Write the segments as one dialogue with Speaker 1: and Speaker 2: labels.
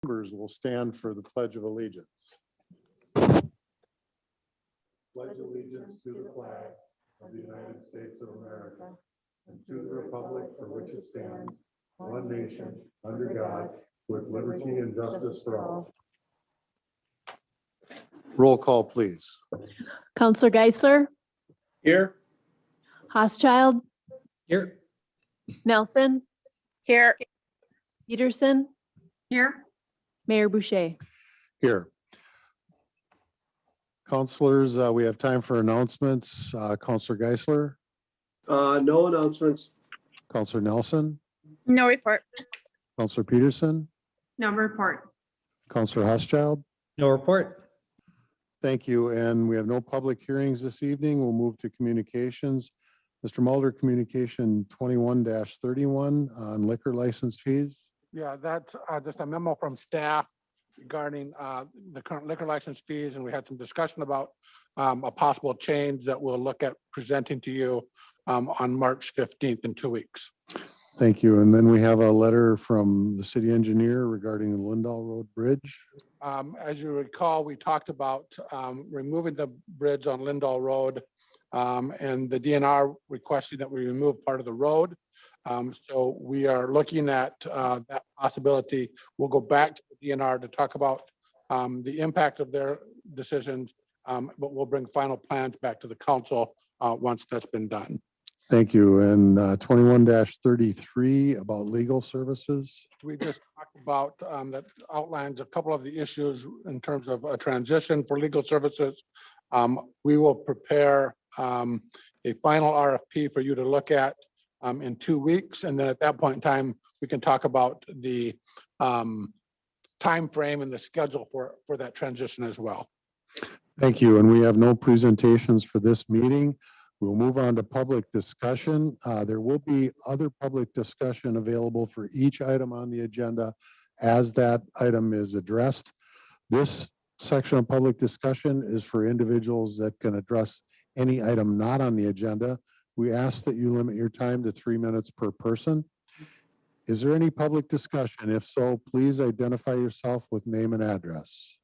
Speaker 1: Members will stand for the Pledge of Allegiance. Pledge allegiance to the flag of the United States of America and to the republic for which it stands, one nation, under God, with liberty and justice for all. Roll call, please.
Speaker 2: Counselor Geisler,
Speaker 3: Here.
Speaker 2: Hoschild,
Speaker 3: Here.
Speaker 2: Nelson,
Speaker 4: Here.
Speaker 2: Peterson,
Speaker 4: Here.
Speaker 2: Mayor Boucher.
Speaker 1: Here. Counselors, we have time for announcements. Counselor Geisler,
Speaker 3: No announcements.
Speaker 1: Counselor Nelson,
Speaker 4: No report.
Speaker 1: Counselor Peterson,
Speaker 4: No report.
Speaker 1: Counselor Housechild.
Speaker 3: No report.
Speaker 1: Thank you. And we have no public hearings this evening. We'll move to communications. Mr. Mulder, communication 21-31 on liquor license fees.
Speaker 5: Yeah, that's just a memo from staff regarding the current liquor license fees, and we had some discussion about a possible change that we'll look at presenting to you on March 15th in 2 weeks.
Speaker 1: Thank you. And then we have a letter from the city engineer regarding the Lindahl Road Bridge.
Speaker 5: As you recall, we talked about removing the bridge on Lindahl Road, and the DNR requesting that we remove part of the road. So we are looking at that possibility. We'll go back to the DNR to talk about the impact of their decisions, but we'll bring final plans back to the council once that's been done.
Speaker 1: Thank you. And 21-33 about legal services.
Speaker 5: We just talked about that outlines a couple of the issues in terms of a transition for legal services. We will prepare a final RFP for you to look at in 2 weeks. And then at that point in time, we can talk about the time frame and the schedule for that transition as well.
Speaker 1: Thank you. And we have no presentations for this meeting. We'll move on to public discussion. There will be other public discussion available for each item on the agenda as that item is addressed. This section of public discussion is for individuals that can address any item not on the agenda. We ask that you limit your time to 3 minutes per person. Is there any public discussion? If so, please identify yourself with name and address.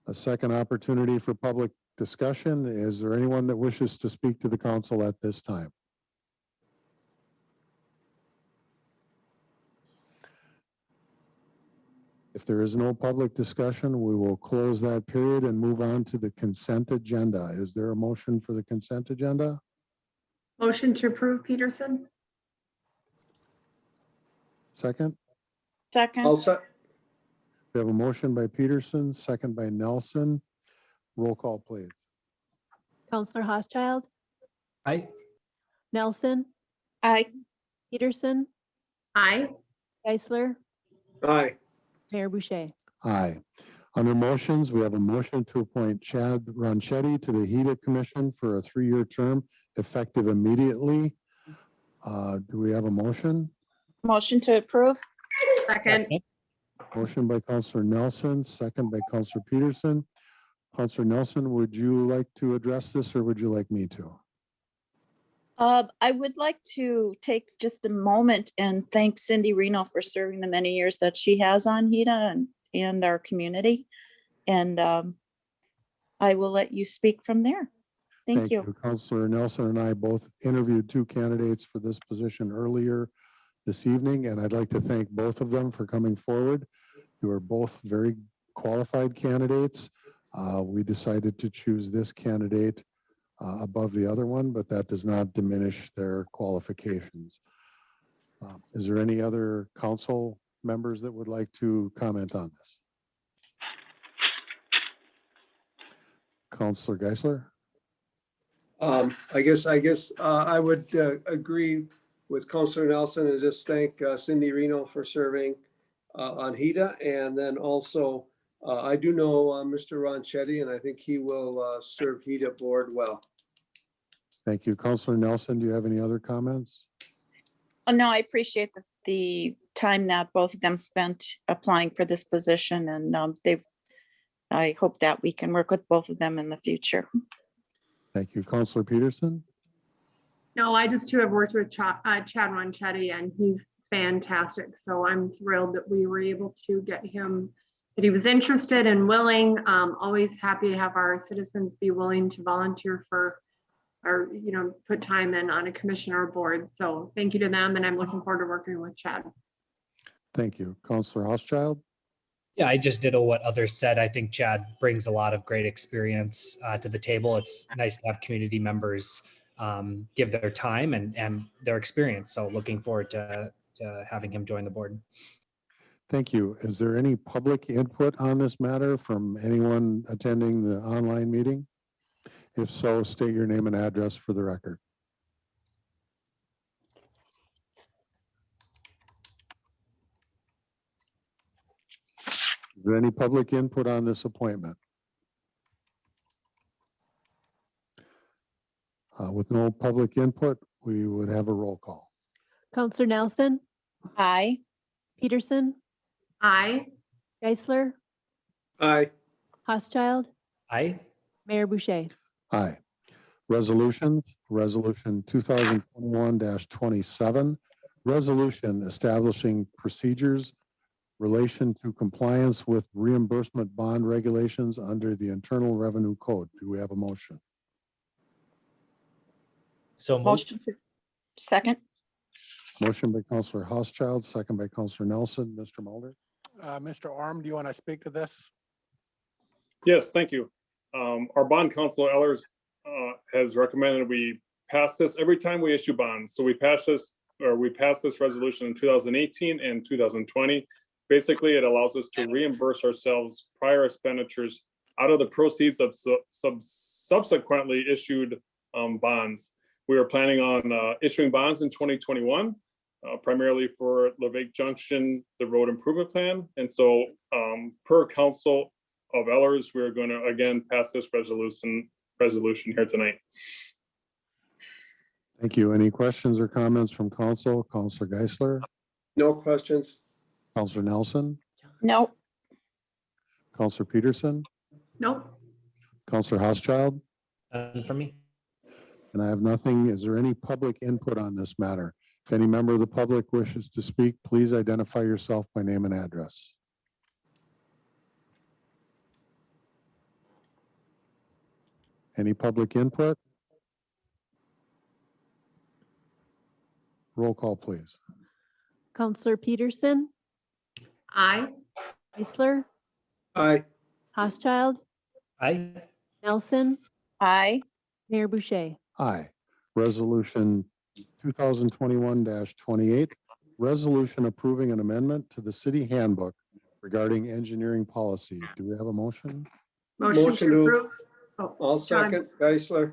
Speaker 1: A second opportunity for public discussion. Is there anyone that wishes to speak to the council at this time? If there is no public discussion, we will close that period and move on to the consent agenda. Is there a motion for the consent agenda?
Speaker 4: Motion to approve, Peterson.
Speaker 1: Second?
Speaker 4: Second.
Speaker 1: We have a motion by Peterson, second by Nelson. Roll call, please.
Speaker 2: Counselor Hoschild,
Speaker 3: Aye.
Speaker 2: Nelson,
Speaker 4: Aye.
Speaker 2: Peterson,
Speaker 4: Aye.
Speaker 2: Geisler,
Speaker 3: Aye.
Speaker 2: Mayor Boucher.
Speaker 1: Aye. Under motions, we have a motion to appoint Chad Ronchetti to the HEDA Commission for a 3-year term effective immediately. Do we have a motion?
Speaker 4: Motion to approve. Second.
Speaker 1: Motion by Counselor Nelson, second by Counselor Peterson. Counselor Nelson, would you like to address this or would you like me to?
Speaker 6: I would like to take just a moment and thank Cindy Reno for serving the many years that she has on HEDA and our community. And I will let you speak from there. Thank you.
Speaker 1: Counselor Nelson and I both interviewed 2 candidates for this position earlier this evening, and I'd like to thank both of them for coming forward. They were both very qualified candidates. We decided to choose this candidate above the other one, but that does not diminish their qualifications. Is there any other council members that would like to comment on this? Counselor Geisler?
Speaker 3: I guess I would agree with Counselor Nelson and just thank Cindy Reno for serving on HEDA. And then also, I do know Mr. Ronchetti, and I think he will serve HEDA board well.
Speaker 1: Thank you. Counselor Nelson, do you have any other comments?
Speaker 6: Oh, no, I appreciate the time that both of them spent applying for this position, and I hope that we can work with both of them in the future.
Speaker 1: Thank you. Counselor Peterson?
Speaker 7: No, I just too have worked with Chad Manchetti, and he's fantastic. So I'm thrilled that we were able to get him, that he was interested and willing. Always happy to have our citizens be willing to volunteer for, or, put time in on a commission or board. So thank you to them, and I'm looking forward to working with Chad.
Speaker 1: Thank you. Counselor Housechild?
Speaker 8: Yeah, I just ditto what others said. I think Chad brings a lot of great experience to the table. It's nice to have community members give their time and their experience. So looking forward to having him join the board.
Speaker 1: Thank you. Is there any public input on this matter from anyone attending the online meeting? If so, state your name and address for the record. Is there any public input on this appointment? With no public input, we would have a roll call.
Speaker 2: Counselor Nelson,
Speaker 6: Aye.
Speaker 2: Peterson,
Speaker 7: Aye.
Speaker 2: Geisler,
Speaker 3: Aye.
Speaker 2: Housechild,
Speaker 8: Aye.
Speaker 2: Mayor Boucher.
Speaker 1: Aye. Resolutions, Resolution 2021-27, resolution establishing procedures relation to compliance with reimbursement bond regulations under the Internal Revenue Code. Do we have a motion?
Speaker 8: So moved.
Speaker 6: Motion for second.
Speaker 1: Motion by Counselor Housechild, second by Counselor Nelson. Mr. Mulder?
Speaker 5: Mr. Orm, do you want to speak to this?
Speaker 9: Yes, thank you. Our bond counsel Ellers has recommended we pass this every time we issue bonds. So we passed this resolution in 2018 and 2020. Basically, it allows us to reimburse ourselves prior expenditures out of the proceeds of subsequently issued bonds. We are planning on issuing bonds in 2021, primarily for Levake Junction, the road improvement plan. And so per council of Ellers, we're going to again pass this resolution here tonight.
Speaker 1: Thank you. Any questions or comments from council? Counselor Geisler?
Speaker 3: No questions.
Speaker 1: Counselor Nelson?
Speaker 6: No.
Speaker 1: Counselor Peterson?
Speaker 7: Nope.
Speaker 1: Counselor Housechild?
Speaker 8: For me.
Speaker 1: And I have nothing. Is there any public input on this matter? If any member of the public wishes to speak, please identify yourself by name and address. Any public input? Roll call, please.
Speaker 2: Counselor Peterson,
Speaker 7: Aye.
Speaker 2: Geisler,
Speaker 3: Aye.
Speaker 2: Housechild,
Speaker 8: Aye.
Speaker 2: Nelson,
Speaker 6: Aye.
Speaker 2: Mayor Boucher.
Speaker 1: Aye. Resolution 2021-28, resolution approving an amendment to the city handbook regarding engineering policy. Do we have a motion?
Speaker 7: Motion
Speaker 3: Motion
Speaker 7: to
Speaker 3: to-
Speaker 7: approve. Oh,
Speaker 3: I'll
Speaker 7: John.
Speaker 3: second. Geisler.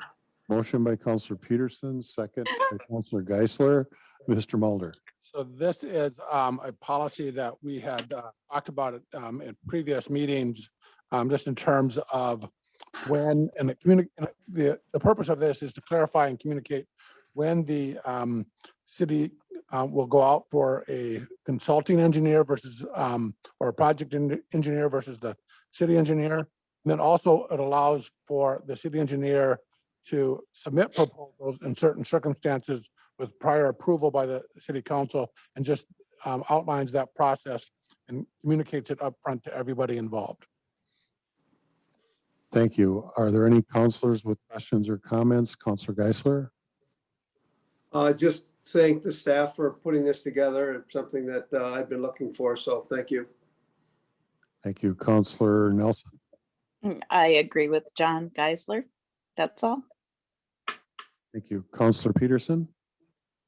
Speaker 1: Motion by Counselor Peterson, second by Counselor Geisler. Mr. Mulder?
Speaker 5: So this is a policy that we had talked about it in previous meetings, just in terms of when, and the purpose of this is to clarify and communicate when the city will go out for a consulting engineer versus, or a project engineer versus the city engineer. And then also it allows for the city engineer to submit proposals in certain circumstances with prior approval by the city council, and just outlines that process and communicates it upfront to everybody involved.
Speaker 1: Thank you. Are there any counselors with questions or comments? Counselor Geisler?
Speaker 3: Just thank the staff for putting this together. It's something that I've been looking for, so thank you.
Speaker 1: Thank you. Counselor Nelson?
Speaker 6: I agree with John Geisler. That's all.
Speaker 1: Thank you. Counselor Peterson?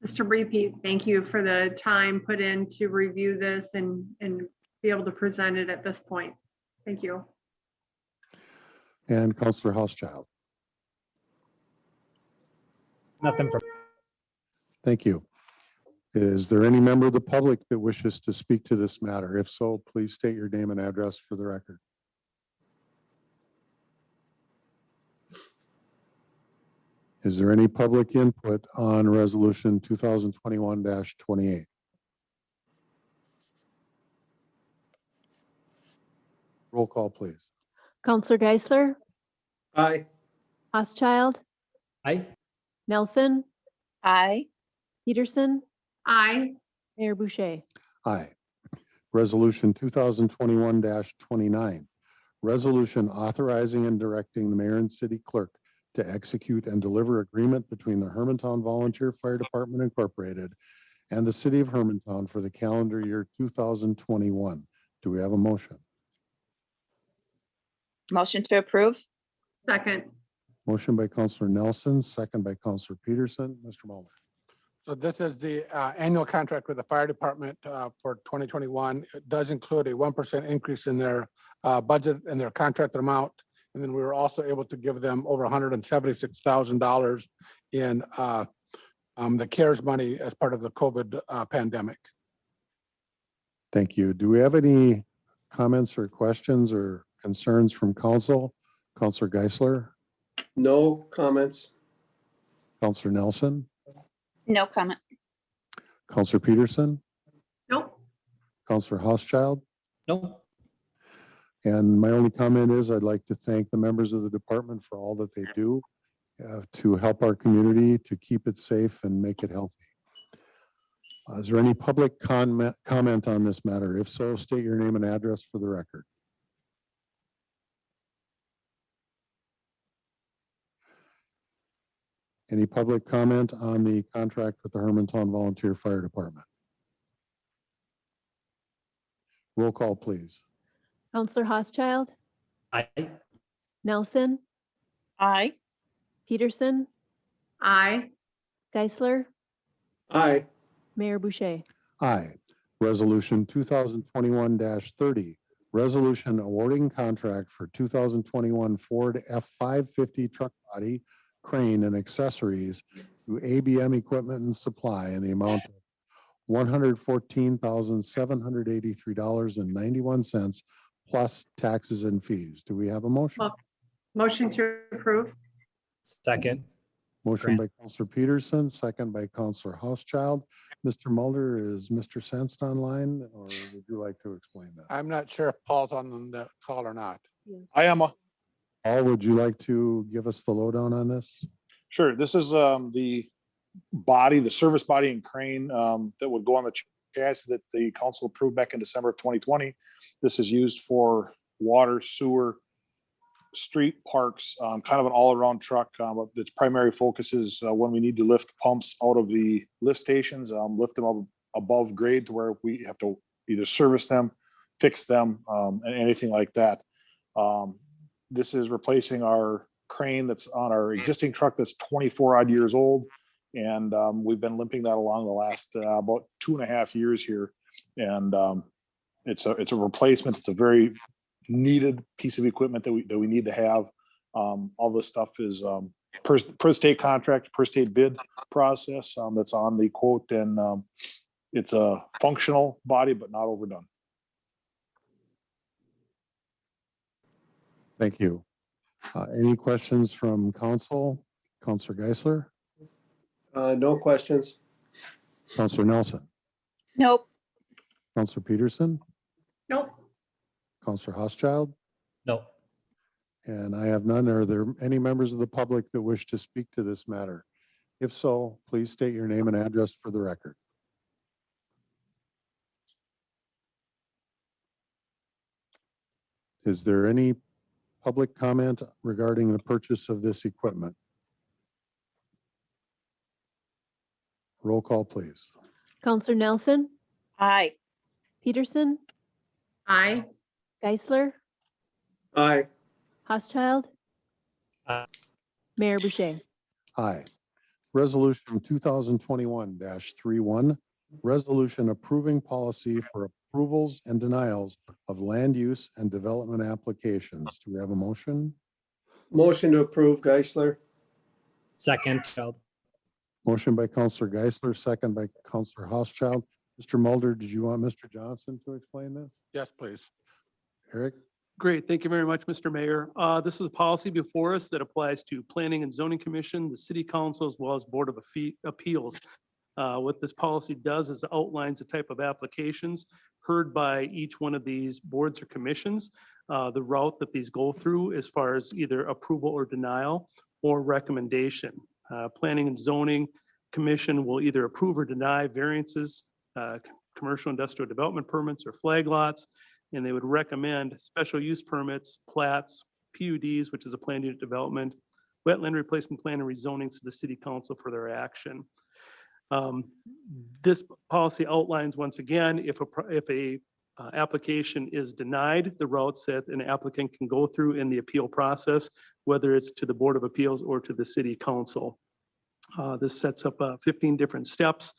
Speaker 7: Just to repeat, thank you for the time put in to review this and be able to present it at this point. Thank you.
Speaker 1: And Counselor Housechild?
Speaker 8: Nothing for.
Speaker 1: Thank you. Is there any member of the public that wishes to speak to this matter? If so, please state your name and address for the record. Is there any public input on resolution 2021-28? Roll call, please.
Speaker 2: Counselor Geisler,
Speaker 3: Aye.
Speaker 2: Housechild,
Speaker 8: Aye.
Speaker 2: Nelson,
Speaker 6: Aye.
Speaker 2: Peterson,
Speaker 7: Aye.
Speaker 2: Mayor Boucher.
Speaker 1: Aye. Resolution 2021-29. Resolution authorizing and directing the mayor and city clerk to execute and deliver agreement between the Hermantown Volunteer Fire Department Incorporated and the city of Hermantown for the calendar year 2021. Do we have a motion?
Speaker 6: Motion to approve?
Speaker 7: Second.
Speaker 1: Motion by Counselor Nelson, second by Counselor Peterson. Mr. Mulder.
Speaker 5: So this is the annual contract with the fire department for 2021. It does include a 1% increase in their budget and their contract amount. And then we were also able to give them over $176,000 in the CARES money as part of the COVID pandemic.
Speaker 1: Thank you. Do we have any comments or questions or concerns from council? Counselor Geisler,
Speaker 3: No comments.
Speaker 1: Counselor Nelson,
Speaker 6: No comment.
Speaker 1: Counselor Peterson,
Speaker 7: Nope.
Speaker 1: Counselor Housechild.
Speaker 8: No.
Speaker 1: And my only comment is I'd like to thank the members of the department for all that they do to help our community, to keep it safe and make it healthy. Is there any public comment on this matter? If so, state your name and address for the record. Any public comment on the contract with the Hermantown Volunteer Fire Department? Roll call, please.
Speaker 2: Counselor Housechild,
Speaker 8: Aye.
Speaker 2: Nelson,
Speaker 6: Aye.
Speaker 2: Peterson,
Speaker 7: Aye.
Speaker 2: Geisler,
Speaker 3: Aye.
Speaker 2: Mayor Boucher.
Speaker 1: Aye. Resolution 2021-30, resolution awarding contract for 2021 Ford F-550 truck body, crane, and accessories to ABM Equipment and Supply in the amount of $114,783.91 plus taxes and fees. Do we have a motion?
Speaker 7: Motion to approve.
Speaker 8: Second.
Speaker 1: Motion by Counselor Peterson, second by Counselor Housechild. Mr. Mulder, is Mr. Senst online, or would you like to explain that?
Speaker 5: I'm not sure if Paul's on the call or not.
Speaker 10: I am.
Speaker 1: Paul, would you like to give us the lowdown on this?
Speaker 10: Sure. This is the body, the service body and crane that would go on the chassis that the council approved back in December of 2020. This is used for water, sewer, street parks, kind of an all-around truck. But its primary focus is when we need to lift pumps out of the lift stations, lift them up above grade to where we have to either service them, fix them, and anything like that. This is replacing our crane that's on our existing truck that's 24 odd years old. And we've been limping that along the last about 2.5 years here. And it's a replacement. It's a very needed piece of equipment that we need to have. All this stuff is per state contract, per state bid process that's on the quote. And it's a functional body, but not overdone.
Speaker 1: Thank you. Any questions from council? Counselor Geisler,
Speaker 3: No questions.
Speaker 1: Counselor Nelson,
Speaker 6: Nope.
Speaker 1: Counselor Peterson,
Speaker 7: Nope.
Speaker 1: Counselor Housechild,
Speaker 8: No.
Speaker 1: and I have none. Are there any members of the public that wish to speak to this matter? If so, please state your name and address for the record. Is there any public comment regarding the purchase of this equipment? Roll call, please.
Speaker 2: Counselor Nelson,
Speaker 6: Aye.
Speaker 2: Peterson,
Speaker 7: Aye.
Speaker 2: Geisler,
Speaker 3: Aye.
Speaker 2: Housechild,
Speaker 8: Aye.
Speaker 2: Mayor Boucher.
Speaker 1: Aye. Resolution 2021-31, resolution approving policy for approvals and denials of land use and development applications. Do we have a motion?
Speaker 3: Motion to approve, Geisler.
Speaker 8: Second. Child.
Speaker 1: Motion by Counselor Geisler, second by Counselor Housechild. Mr. Mulder, did you want Mr. Johnson to explain this?
Speaker 5: Yes, please.
Speaker 1: Eric?
Speaker 11: Great. Thank you very much, Mr. Mayor. This is a policy before us that applies to Planning and Zoning Commission, the City Council, as well as Board of Appeals. What this policy does is outlines the type of applications heard by each one of these boards or commissions, the route that these go through as far as either approval or denial or recommendation. Planning and Zoning commission will either approve or deny variances, commercial industrial development permits or flag lots. And they would recommend special use permits, plats, PUDs, which is a planned unit development, wetland replacement plan and rezoning to the city council for their action. This policy outlines once again, if a application is denied, the routes that an applicant can go through in the appeal process, whether it's to the Board of Appeals or to the city council. This sets up 15 different steps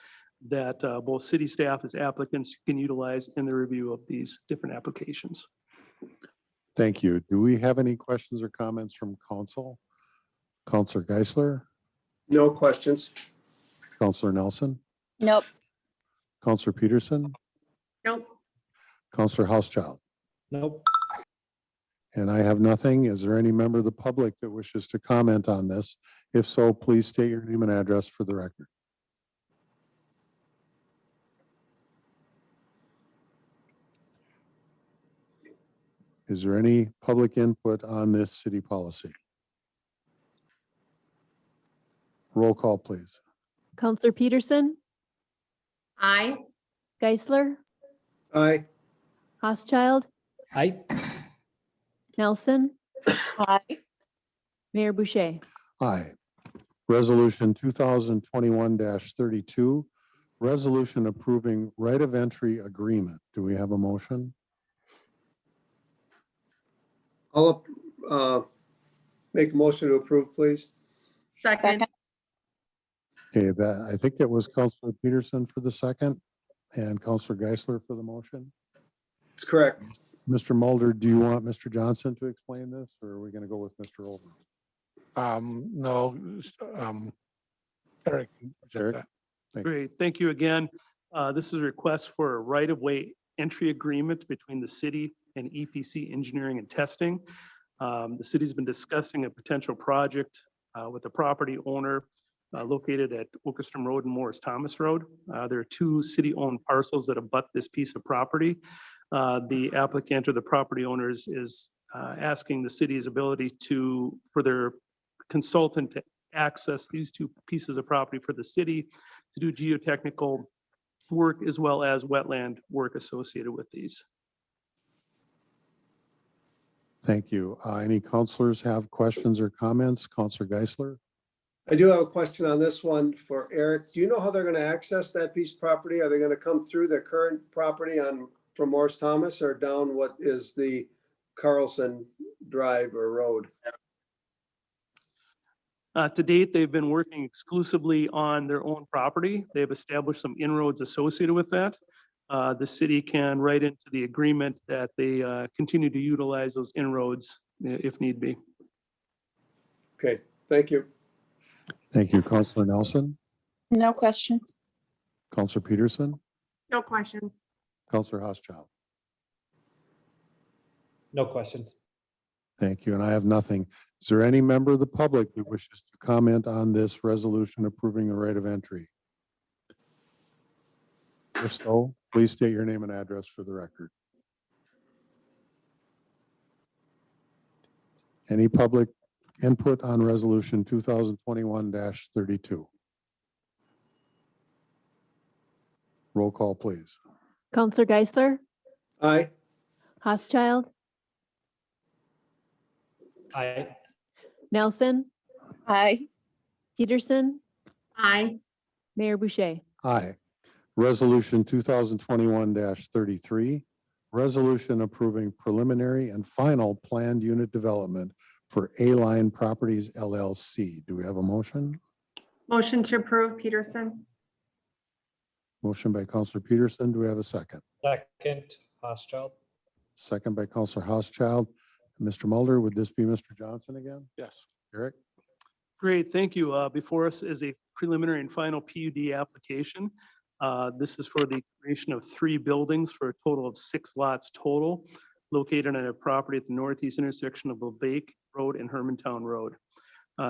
Speaker 11: that both city staff as applicants can utilize in the review of these different applications.
Speaker 1: Thank you. Do we have any questions or comments from council? Counselor Geisler,
Speaker 3: No questions.
Speaker 1: Counselor Nelson,
Speaker 6: Nope.
Speaker 1: Counselor Peterson,
Speaker 7: Nope.
Speaker 1: Counselor Housechild.
Speaker 8: Nope.
Speaker 1: And I have nothing. Is there any member of the public that wishes to comment on this? If so, please state your name and address for the record. Is there any public input on this city policy? Roll call, please.
Speaker 2: Counselor Peterson,
Speaker 7: Aye.
Speaker 2: Geisler,
Speaker 3: Aye.
Speaker 2: Housechild,
Speaker 8: Aye.
Speaker 2: Nelson,
Speaker 6: Aye.
Speaker 2: Mayor Boucher.
Speaker 1: Aye. Resolution 2021-32, resolution approving right of entry agreement. Do we have a motion?
Speaker 3: I'll make a motion to approve, please.
Speaker 7: Second.
Speaker 1: Okay, that, I think it was Counselor Peterson for the second and Counselor Geisler for the motion.
Speaker 3: It's correct.
Speaker 1: Mr. Mulder, do you want Mr. Johnson to explain this, or are we going to go with Mr. Olver?
Speaker 5: No, Eric. can present
Speaker 1: Eric?
Speaker 5: that.
Speaker 11: Great, thank you again. This is a request for a right-of-way entry agreement between the city and EPC Engineering and Testing. The city's been discussing a potential project with the property owner located at Wilkerstrom Road and Morris Thomas Road. There are two city-owned parcels that abut this piece of property. The applicant or the property owners is asking the city's ability for their consultant to access these two pieces of property for the city to do geotechnical work as well as wetland work associated with these.
Speaker 1: Thank you. Any counselors have questions or comments? Counselor Geisler?
Speaker 3: I do have a question on this one for Eric. Do you know how they're going to access that piece of property? Are they going to come through the current property from Morris Thomas or down what is the Carlson Drive or road?
Speaker 11: To date, they've been working exclusively on their own property. They've established some inroads associated with that. The city can write into the agreement that they continue to utilize those inroads if need be.
Speaker 3: Okay, thank you.
Speaker 1: Thank you. Counselor Nelson?
Speaker 6: No questions.
Speaker 1: Counselor Peterson?
Speaker 7: No questions.
Speaker 1: Counselor Housechild?
Speaker 8: No questions.
Speaker 1: Thank you. And I have nothing. Is there any member of the public that wishes to comment on this resolution approving the right of entry? If so, please state your name and address for the record. Any public input on resolution 2021-32? Roll call, please.
Speaker 2: Counselor Geisler,
Speaker 3: Aye.
Speaker 2: Housechild,
Speaker 8: Aye.
Speaker 2: Nelson,
Speaker 6: Aye.
Speaker 2: Peterson,
Speaker 7: Aye.
Speaker 2: Mayor Boucher.
Speaker 1: Aye. Resolution 2021-33, resolution approving preliminary and final planned unit development for A-Line Properties LLC. Do we have a motion?
Speaker 7: Motion to approve, Peterson.
Speaker 1: Motion by Counselor Peterson. Do we have a second?
Speaker 8: Second, Housechild.
Speaker 1: Second by Counselor Housechild. Mr. Mulder, would this be Mr. Johnson again?
Speaker 5: Yes.
Speaker 1: Eric?
Speaker 11: Great, thank you. Before us is a preliminary and final PUD application. This is for the creation of 3 buildings for a total of 6 lots total, located on a property at the northeast intersection of Lake Road and Hermantown Road.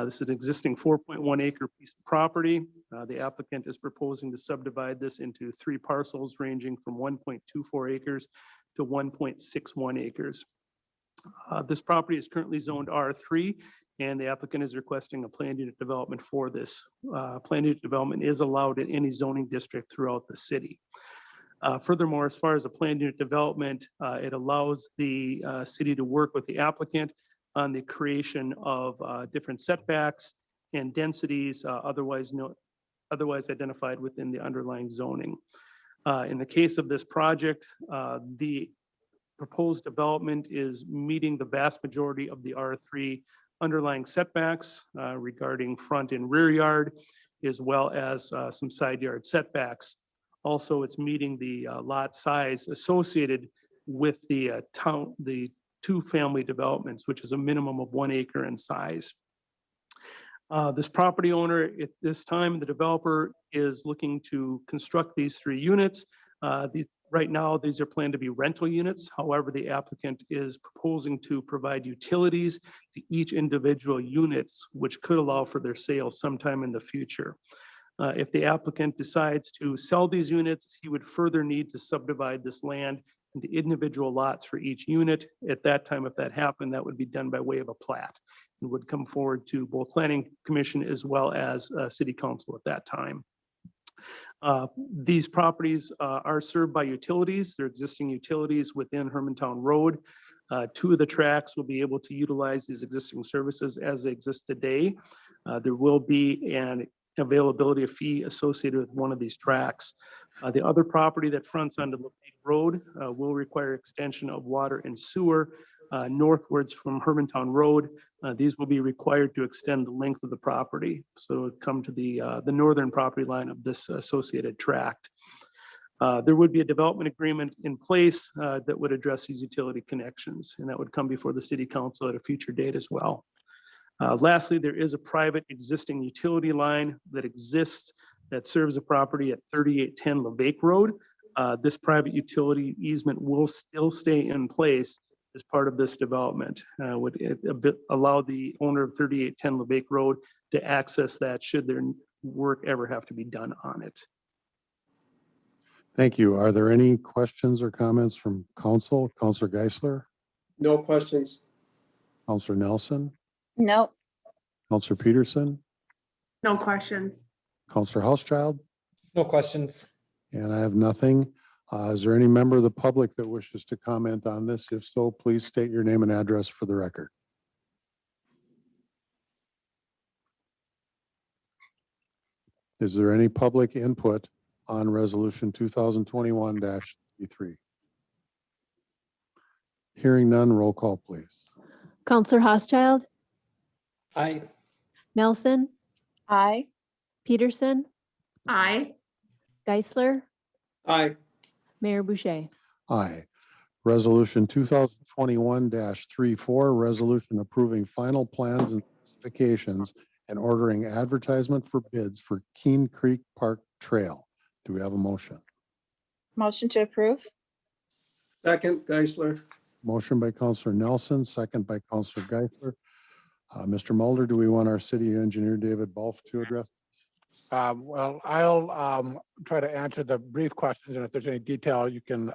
Speaker 11: This is an existing 4.1 acre piece of property. The applicant is proposing to subdivide this into 3 parcels ranging from 1.24 acres to 1.61 acres. This property is currently zoned R3 and the applicant is requesting a planned unit development for this. Planned unit development is allowed in any zoning district throughout the city. Furthermore, as far as a planned unit development, it allows the city to work with the applicant on the creation of different setbacks and densities otherwise identified within the underlying zoning. In the case of this project, the proposed development is meeting the vast majority of the R3 underlying setbacks regarding front and rear yard, as well as some side yard setbacks. Also, it's meeting the lot size associated with the two-family developments, which is a minimum of 1 acre in size. This property owner at this time, the developer is looking to construct these 3 units. Right now, these are planned to be rental units. However, the applicant is proposing to provide utilities to each individual units, which could allow for their sale sometime in the future. If the applicant decides to sell these units, he would further need to subdivide this land into individual lots for each unit. At that time, if that happened, that would be done by way of a plat and would come forward to both Planning Commission as well as City Council at that time. These properties are served by utilities. They're existing utilities within Hermantown Road. 2 of the tracks will be able to utilize these existing services as they exist today. There will be an availability of fee associated with one of these tracks. The other property that fronts onto LePage Road will require extension of water and sewer northwards from Hermantown Road. These will be required to extend the length of the property. So come to the northern property line of this associated tract. There would be a development agreement in place that would address these utility connections, and that would come before the City Council at a future date as well. Lastly, there is a private existing utility line that exists that serves a property at 3810 LeVake Road. This private utility easement will still stay in place as part of this development. Would allow the owner of 3810 LeVake Road to access that should their work ever have to be done on it.
Speaker 1: Thank you. Are there any questions or comments from council? Councilor Geisler,
Speaker 3: No questions.
Speaker 1: Councilor Nelson,
Speaker 6: No.
Speaker 1: Councilor Peterson,
Speaker 7: No questions.
Speaker 1: Councilor Housechild,
Speaker 8: No questions.
Speaker 1: and I have nothing. Is there any member of the public that wishes to comment on this? If so, please state your name and address for the record. Is there any public input on resolution 2021-33? Hearing none, roll call, please.
Speaker 2: Counselor Housechild,
Speaker 8: Aye.
Speaker 2: Nelson,
Speaker 6: Aye.
Speaker 2: Peterson,
Speaker 7: Aye.
Speaker 2: Geisler,
Speaker 3: Aye.
Speaker 2: Mayor Boucher.
Speaker 1: Aye. Resolution 2021-34, resolution approving final plans and specifications and ordering advertisement for bids for Keene Creek Park Trail. Do we have a motion?
Speaker 6: Motion to approve?
Speaker 3: Second, Geisler.
Speaker 1: Motion by Councilor Nelson, second by Councilor Geisler. Mr. Mulder, do we want our city engineer, David Balfe, to address?
Speaker 5: Well, I'll try to answer the brief questions, and if there's any detail, you can,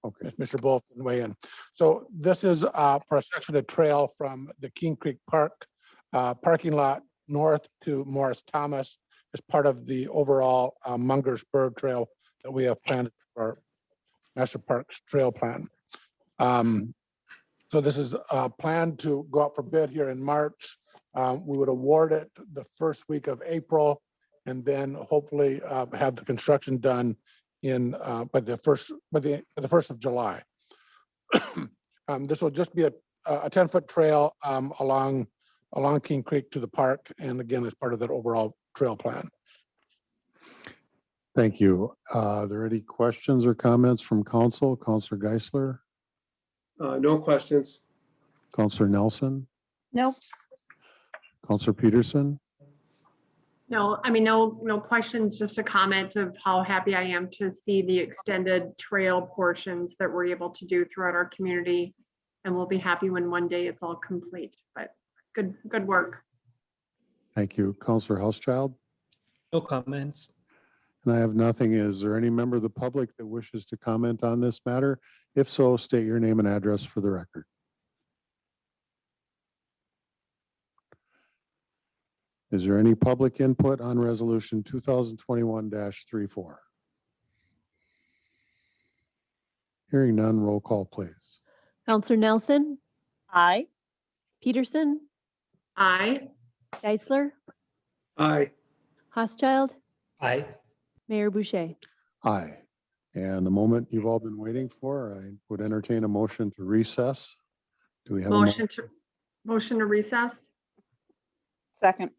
Speaker 1: Okay.
Speaker 5: Mr. Wolf can weigh in. So this is for a section of trail from the Keene Creek Park parking lot north to Morris Thomas as part of the overall Munger's Bird Trail that we have planned for our Master Parks Trail Plan. So this is planned to go out for bid here in March. We would award it the first week of April, and then hopefully have the construction done in by the first of July. This will just be a 10-foot trail along Keene Creek to the park, and again, as part of that overall trail plan.
Speaker 1: Thank you. Are there any questions or comments from council? Councilor Geisler,
Speaker 3: No questions.
Speaker 1: Councilor Nelson,
Speaker 6: No.
Speaker 1: Councilor Peterson,
Speaker 7: No, I mean, no questions, just a comment of how happy I am to see the extended trail portions that we're able to do throughout our community. And we'll be happy when one day it's all complete, but good work.
Speaker 1: thank you. Councilor Housechild,
Speaker 8: No comments.
Speaker 1: and I have nothing. Is there any member of the public that wishes to comment on this matter? If so, state your name and address for the record. Is there any public input on resolution 2021-34? Hearing none, roll call, please.
Speaker 2: Counselor Nelson,
Speaker 6: Aye.
Speaker 2: Peterson,
Speaker 7: Aye.
Speaker 2: Geisler,
Speaker 3: Aye.
Speaker 2: Housechild,
Speaker 8: Aye.
Speaker 2: Mayor Boucher.
Speaker 1: Aye. And the moment you've all been waiting for, I would entertain a motion to recess. Do we have a
Speaker 7: Motion to recess?
Speaker 6: Second.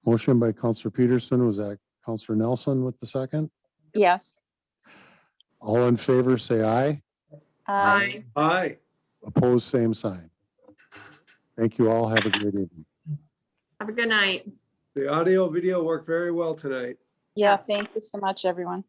Speaker 1: motion by Counselor Peterson? Was that Counselor Nelson with the second?
Speaker 6: Yes.
Speaker 1: All in favor, say aye.
Speaker 7: Aye.
Speaker 3: Aye.
Speaker 1: Opposed, same sign. Thank you all. Have a great evening.
Speaker 7: Have a good night.
Speaker 3: The audio video worked very well tonight.
Speaker 6: Yeah, thank you so much, everyone.